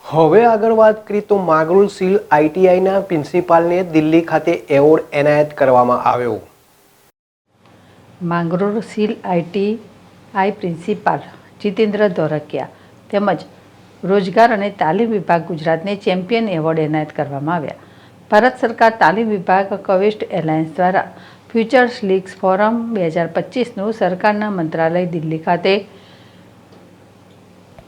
હવે આગળ વાત કરીએ તો માંગરોળ સિવિલ આઈટીઆઈના પ્રિન્સિપાલને દિલ્હી ખાતે એવોર્ડ એનાયત કરવામાં આવ્યો। Mangrol civil ITI principal Jitendra Dholakia તેમજ રોજગાર અને તાલીમ વિભાગ ગુજરાતને ચેમ્પિયન એવોર્ડ એનાયત કરવામાં આવ્યા। ભારત સરકાર તાલીમ વિભાગ કવેસ્ટ એલાયન્સ દ્વારા ફ્યુચર્સ લીગ્સ ફોરમ 2025નું સરકારના મંત્રાલય દિલ્હી ખાતે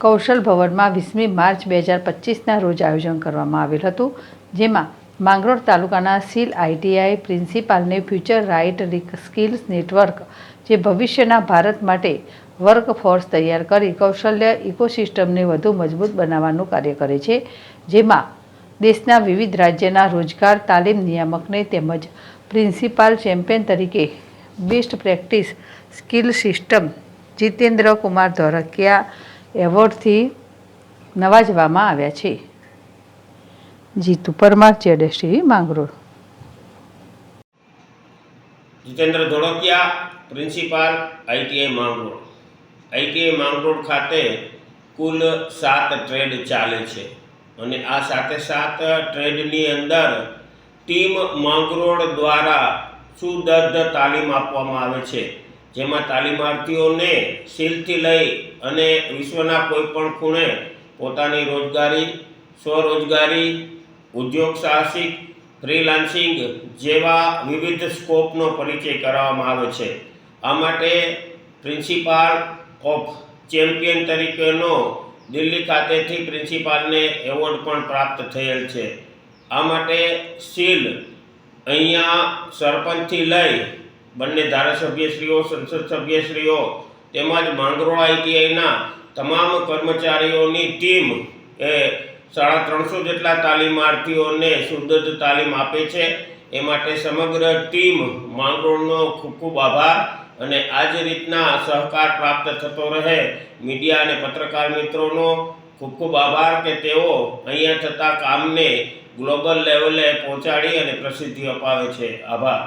કૌશલ ભવનમાં 20મી માર્ચ 2025ના રોજ આયોજન કરવામાં આવેલ હતું, જેમાં માંગરોળ તાલુકાના સિવિલ આઈટીઆઈ પ્રિન્સિપાલને ફ્યુચર રાઇટ સ્કિલ્સ નેટવર્ક, જે ભવિષ્યના ભારત માટે વર્કફોર્સ તૈયાર કરી કૌશલ્ય ઇકોસિસ્ટમને વધુ મજબૂત બનાવવાનું કાર્ય કરે છે, જેમાં દેશના વિવિધ રાજ્યના રોજગાર તાલીમ નિયામકને તેમજ પ્રિન્સિપાલ ચેમ્પિયન તરીકે best practice skill system Jitendra Kumar Dholakia એવોર્ડથી નવાજવામાં આવ્યા છે। જીતુ પરમાર, જેડેસટીવી, Mangrol. Jitendra Dholakia, principal ITI Mangrol. ITI Mangrol ખાતે કુલ 7 ટ્રેડ ચાલે છે અને આ 7 ટ્રેડની અંદર ટીમ માંગરોળ દ્વારા સુદૃઢ તાલીમ આપવામાં આવે છે, જેમાં તાલીમાર્થીઓને સીલથી લઈ અને વિશ્વના કોઈ પણ ખૂણે પોતાની રોજગારી, સ્વરોજગારી, ઉદ્યોગ સાહસિક, ફ્રીલાન્સિંગ જેવા વિવિધ સ્કોપનો પરિચય કરાવવામાં આવે છે। આ માટે પ્રિન્સિપાલ ઓફ ચેમ્પિયન તરીકેનો દિલ્હી ખાતેથી પ્રિન્સિપાલને એવોર્ડ પણ પ્રાપ્ત થયેલ છે। આ માટે સીલ અહીંયા સરપંચથી લઈ બંને ધારાસભ્યશ્રીઓ, સંસદ સભ્યશ્રીઓ તેમજ માંગરોળ આઈટીઆઈના તમામ કર્મચારીઓની ટીમ એ 350 જેટલા તાલીમાર્થીઓને સુદૃઢ તાલીમ આપે છે। એ માટે સમગ્ર ટીમ માંગરોળનો ખૂબ ખૂબ આભાર અને આ જ રીતના સહકાર પ્રાપ્ત થતો રહે મીડિયા અને પત્રકાર મિત્રોનો ખૂબ ખૂબ આભાર કે તેઓ અહીંયા થતા કામને ગ્લોબલ લેવલે પહોંચાડી અને પ્રસિદ્ધિ અપાવે છે। આભાર।